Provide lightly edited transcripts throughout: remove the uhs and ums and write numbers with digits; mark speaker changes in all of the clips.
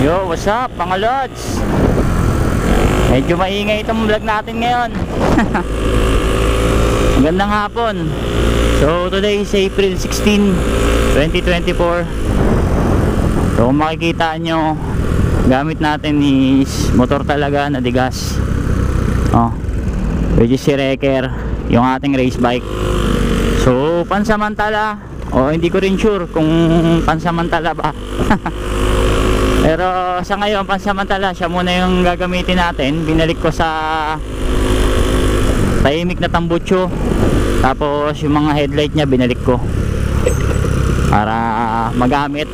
Speaker 1: Yo, what's up mga lods? Medyo maingay itong vlog natin ngayon. Magandang hapon. So today is April 16, 2024. So kung makikita nyo, gamit natin is motor talaga na digas, which is si Wrecker, yung ating race bike. So pansamantala, hindi ko rin sure kung pansamantala ba. Pero sa ngayon pansamantala siya muna yung gagamitin natin. Binalik ko sa tahimik na tambutso, tapos yung mga headlight niya binalik ko para magamit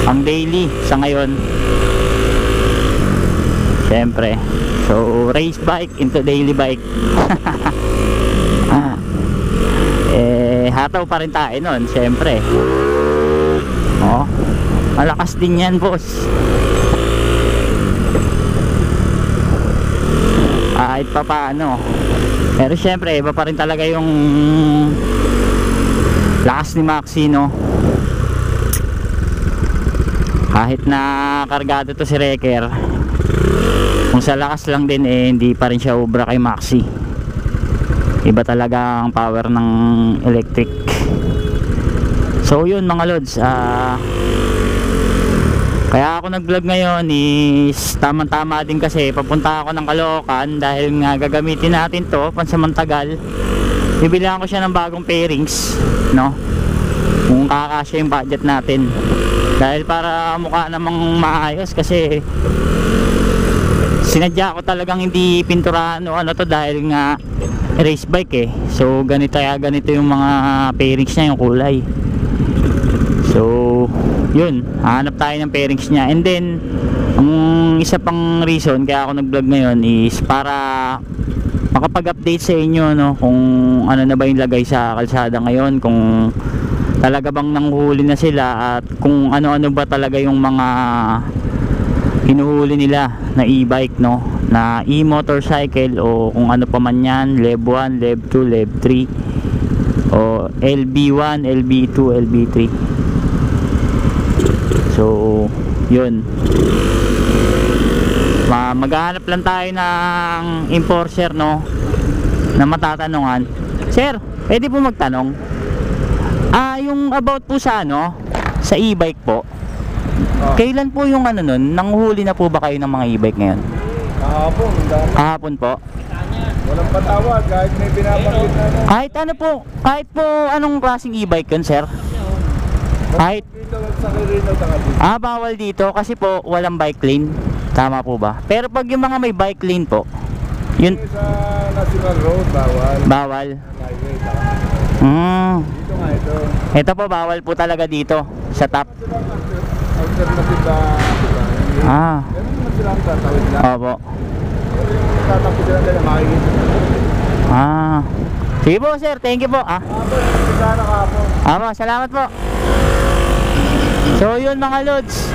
Speaker 1: ang daily sa ngayon. Siyempre, so race bike into daily bike. Hataw pa rin tayo nun, siyempre. Malakas din yan, boss. Kahit pa paano. Pero siyempre, iba pa rin talaga yung lakas ni Maxi, kahit na kargado to si Wrecker, kung sa lakas lang din hindi pa rin siya obra kay Maxi. Iba talaga ang power ng electric. So yun mga lods, kaya ako nag-vlog ngayon is tamang-tama din kasi papunta ako ng Caloocan dahil nga gagamitin natin to pansamantagal. Bibilihan ko siya ng bagong pairings, kung kakasya yung budget natin, dahil para mukha namang maayos. Kasi sinadya ko talagang hindi pinturahan to dahil nga race bike so ganito yung mga pairings niya, yung kulay. So yun, hanap tayo ng pairings niya. And then ang isa pang reason kaya ako nag-vlog ngayon is para makapag-update sa inyo kung ano na ba yung lagay sa kalsada ngayon, kung talaga bang nanghuli na sila, at kung ano-ano ba talaga yung mga hinuhuli nila na e-bike, na e-motorcycle, o kung ano pa man yan, Lev 1, Lev 2, Lev 3, o LB1, LB2, LB3. So yun, maghahanap lang tayo ng enforcer na matatanungan. Sir, pwede po magtanong? Yung about po sa sa e-bike po, kailan po yung nun, nanghuli na po ba kayo ng mga e-bike ngayon?
Speaker 2: Kahapon.
Speaker 1: Kahapon po?
Speaker 2: Walang patawad kahit may binabanggit na
Speaker 1: kahit po anong klaseng e-bike yun, sir? Kahit
Speaker 2: sa Quirino,
Speaker 1: bawal dito kasi po walang bike lane. Tama po ba? Pero pag yung mga may bike lane po, yun
Speaker 2: sa National Road
Speaker 1: bawal.
Speaker 2: Dito nga ito.
Speaker 1: Ito po bawal po talaga dito sa top.
Speaker 2: Alternative ba? Ganun naman silang tatawid lang.
Speaker 1: Opo.
Speaker 2: Tatapos sila dahil makikita.
Speaker 1: Sige po sir, thank you po. Salamat po. So yun mga lods,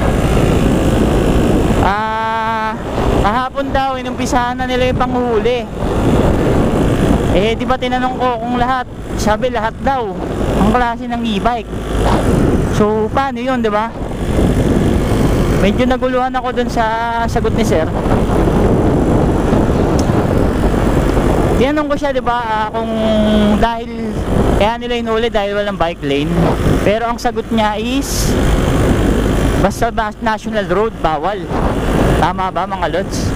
Speaker 1: kahapon daw inumpisahan na nila yung panghuli. Di ba tinanong ko kung lahat? Sabi lahat daw ang klase ng e-bike. So paano yun, diba? Medyo naguluhan ako dun sa sagot ni sir. Tinanong ko siya, diba, kung dahil kaya nila inuli dahil walang bike lane. Pero ang sagot niya is basta national road bawal. Tama ba mga lods?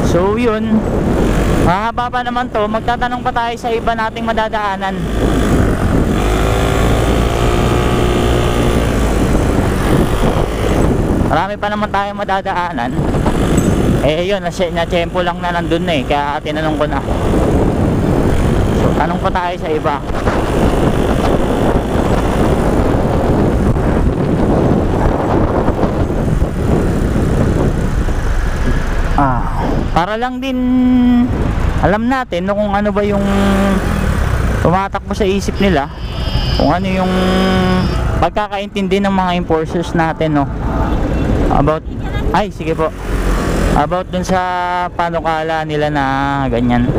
Speaker 1: So yun, mahaba pa naman to. Magtatanong pa tayo sa iba nating madadaanan. Marami pa naman tayong madadaanan. Yun, na-tempo lang na nandun kaya tinanong ko na. So tanong pa tayo sa iba. Para lang din alam natin kung ano ba yung tumatakbo sa isip nila, kung ano yung pagkakaintindi ng mga enforcers natin about, sige po, about dun sa panukala nila na ganyan.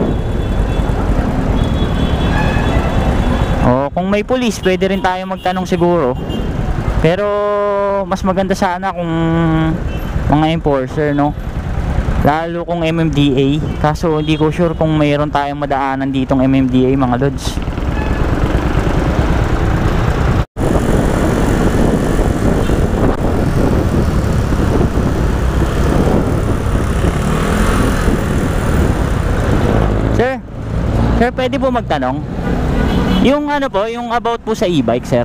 Speaker 1: Kung may pulis pwede rin tayo magtanong siguro. Pero mas maganda sana kung mga enforcer, no? Lalo kung MMDA. Kaso hindi ko sure kung mayroon tayong madaanan ditong MMDA, mga lods. Sir, pwede po magtanong? Yung ano po, yung about po sa e-bike, sir.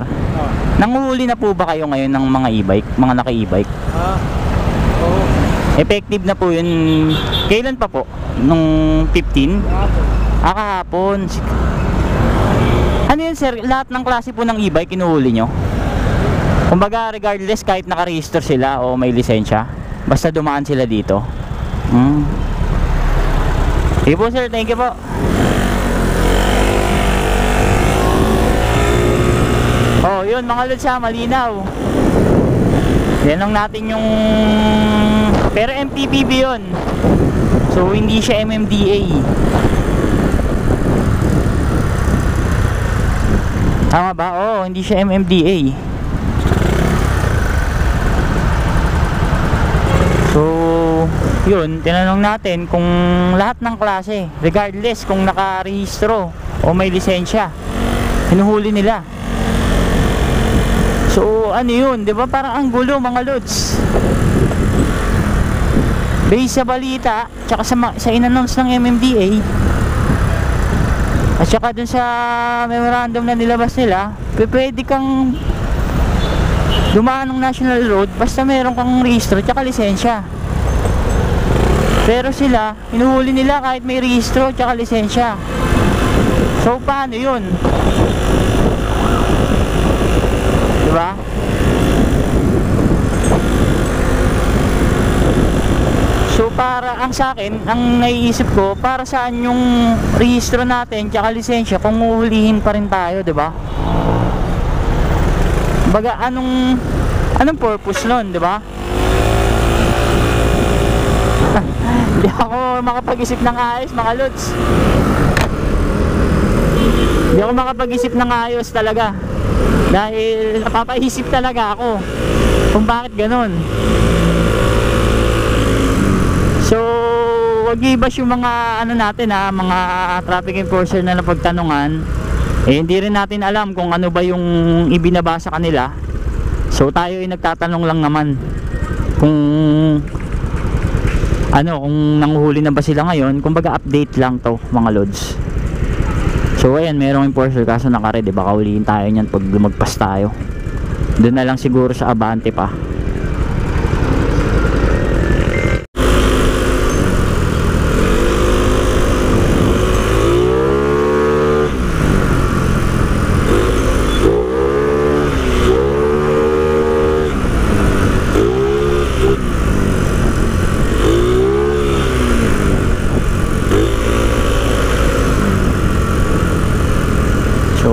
Speaker 1: Nanguhuli na po ba kayo ngayon ng mga e-bike, mga naka-e-bike?
Speaker 2: Oo.
Speaker 1: Effective na po yun. Kailan pa po? Nung 15? Kahapon. Ano yun, sir? Lahat ng klase po ng e-bike kinuhuli nyo? Kumbaga regardless kahit naka-register sila o may lisensya, basta dumaan sila dito. Sige po, sir, thank you po. Oh, yun mga lods, malinaw. Yan lang natin yung, pero MPPB yun. So hindi siya MMDA. Tama ba? Oo, hindi siya MMDA. So yun, tinanong natin kung lahat ng klase, regardless kung nakarehistro o may lisensya, hinuhuli nila. So ano yun, di ba? Parang ang gulo mga lods. Based sa balita, tsaka sa in-announce ng MMDA, at saka dun sa memorandum na nilabas nila, pwede kang dumaan ng national road basta meron kang rehistro tsaka lisensya. Pero sila, hinuhuli nila kahit may rehistro tsaka lisensya. So paano yun? Diba? So para ang sa akin, ang naiisip ko, para saan yung rehistro natin tsaka lisensya kung uhulihin pa rin tayo, diba? Baga anong purpose nun, diba? Hindi ako makapag-isip ng ayos, mga lods. Hindi ako makapag-isip ng ayos talaga. Dahil napapaisip talaga ako kung bakit ganun. So wag ibas yung mga ano natin, mga traffic enforcer na napagtanungan. Hindi rin natin alam kung ano ba yung ibinabasa kanila. So tayo ay nagtatanong lang naman kung kung nanguhuli na ba sila ngayon. Kumbaga update lang to, mga lods. So ayan, merong enforcer kaso naka-red, baka ulihin tayo niyan pag lumagpas tayo. Doon na lang siguro sa Abante pa.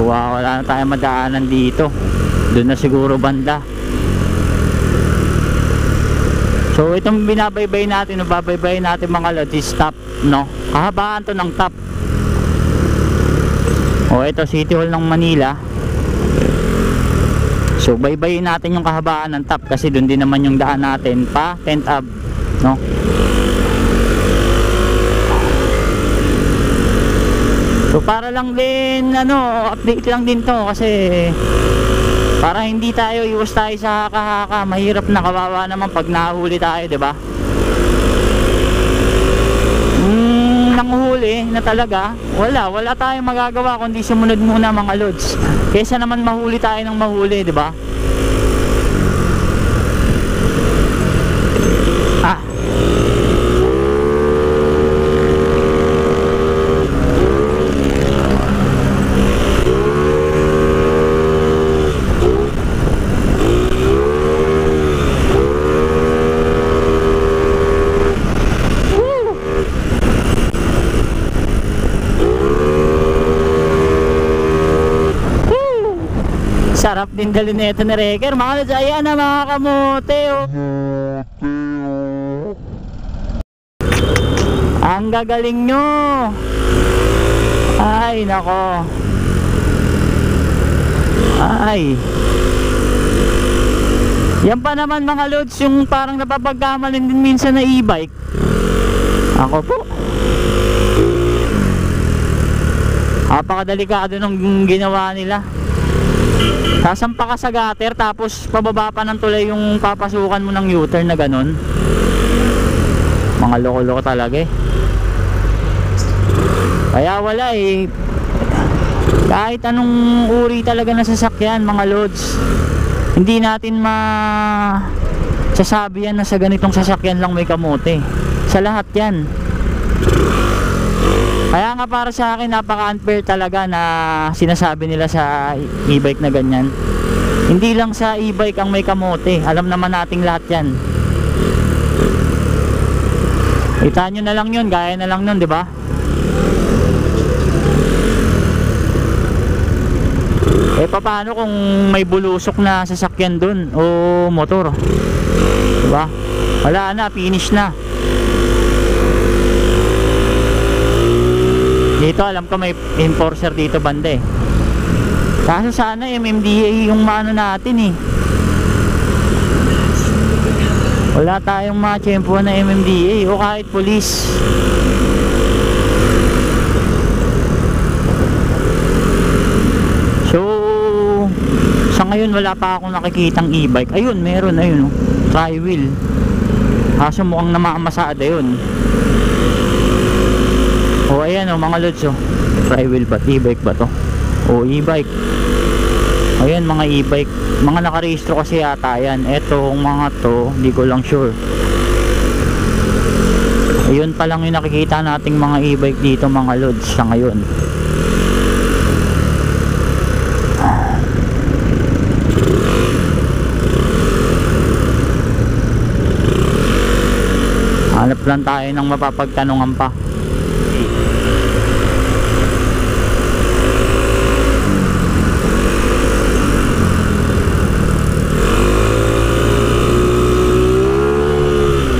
Speaker 1: Wala na tayong madaanan dito. Doon na siguro banda. So itong binabaybay natin, babaybay natin mga lods, is top, no? Kahabaan to ng top. O ito, City Hall ng Manila. So baybayin natin yung kahabaan ng top kasi doon din naman yung daan natin pa 10th Ave, no? So para lang din update lang din to kasi para hindi tayo iwas tayo sa haka-haka. Mahirap na, kawawa naman pag nahuli tayo, di ba? Nanguhuli na talaga, wala tayong magagawa kundi sumunod muna, mga lods. Kaysa naman mahuli tayo ng mahuli, di ba? Sarap din dalhin nito ni Reker, mga lods. Ayan na mga kamote, oh. Ang gagaling nyo. Ay nako. Yan pa naman mga loads, yung parang napapagkamalin din minsan na e-bike. Ako po. Napakadelikado ng ginawa nila. Sasampa ka sa gutter tapos pababa pa ng tulay yung papasukan mo ng U-turn na ganun. Mga loko-loko talaga eh. Kaya wala eh. Kahit anong uri talaga na sasakyan mga loads, hindi natin sasabi yan na sa ganitong sasakyan lang may kamote. Sa lahat yan. Kaya nga para sa akin napaka-unfair talaga na sinasabi nila sa e-bike na ganyan. Hindi lang sa e-bike ang may kamote. Alam naman nating lahat yan. Kita nyo na lang yun, gaya na lang nun, di ba? Eh paano kung may bulusok na sasakyan dun o motor? Di ba? Wala na, finish na. Dito alam ko may enforcer dito banda eh. Kaso sana MMDA yung maano natin eh. Wala tayong matsyempo na MMDA o kahit police. So sa ngayon wala pa akong nakikitang e-bike. Ayun meron, ayun oh. Tri-wheel. Kaso mukhang namamasada yun. O ayan o mga lods o. Tri-wheel ba? E-bike ba to? O e-bike. Ayan mga e-bike. Mga nakarehistro kasi yata yan. Etong mga to, di ko lang sure. Ayun pa lang yung nakikita nating mga e-bike dito mga lods sa ngayon. Hanap lang tayo ng mapapagtanungan pa.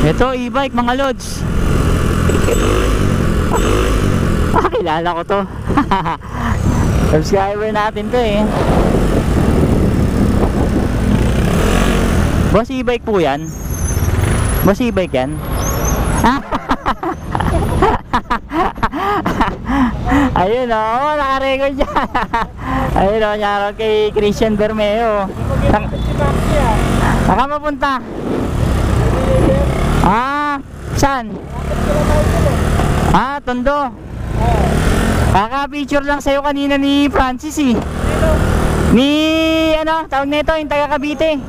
Speaker 1: Ito e-bike mga lods. Kilala ko to. Subscriber natin to eh. Boss e-bike po yan. Boss e-bike yan. Ayun o, nakarecord dyan. Ayun o, nyarang kay Christian Bermeo. Saka mapunta? Saan? Tondo. Kaka-picture lang sa'yo kanina ni Francis eh. Ni, ano, tawag nito, yung taga Cavite.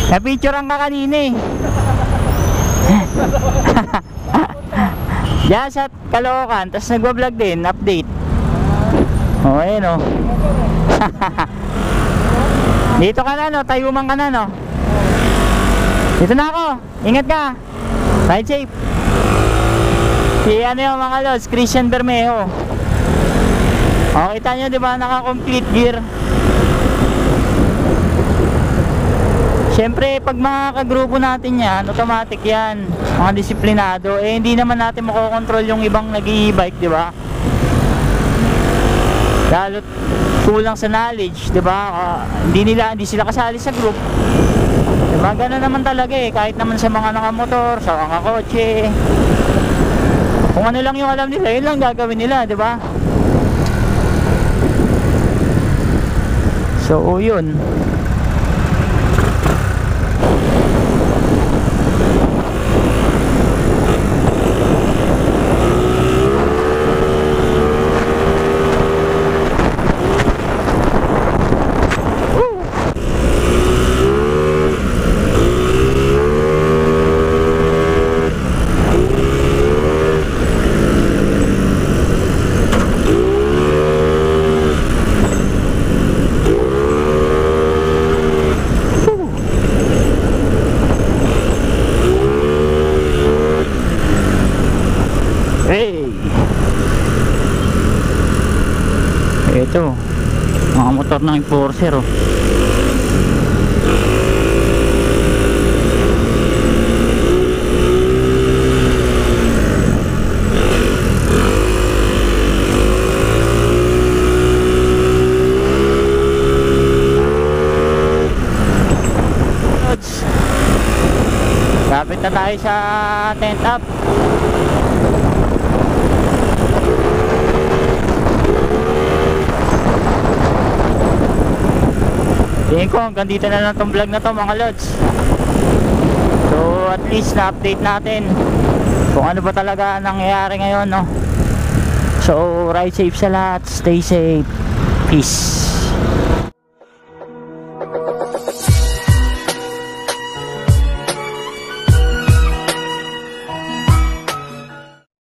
Speaker 1: Na-picturean ka kanina eh. Diyan sa Caloocan, tapos nagwa-vlog din, update. O, ayun o. Dito ka na no, tayuman ka na no. Dito na ako, ingat ka. Ride safe. Si ano yung mga lods, Christian Bermejo. O, kita nyo diba, naka-complete gear. Siyempre, pag mga kagrupo natin yan, automatic yan. Mga disiplinado. Eh, hindi naman natin makokontrol yung ibang nag-i-bike, di ba? Lalo kulang sa knowledge, di ba? Hindi sila kasali sa group. Di ba? Ganun naman talaga eh. Kahit naman sa mga nakamotor, sa mga kotse. Kung ano lang yung alam nila, yun lang gagawin nila, di ba? So, yun. Ito, mga motor ng enforcer oh. na tayo sa tent up. Tingin ko hanggang dito na lang tong vlog na to mga lods. So at least na-update natin kung ano ba talaga nangyayari ngayon, no? So ride safe sa lahat, stay safe, peace.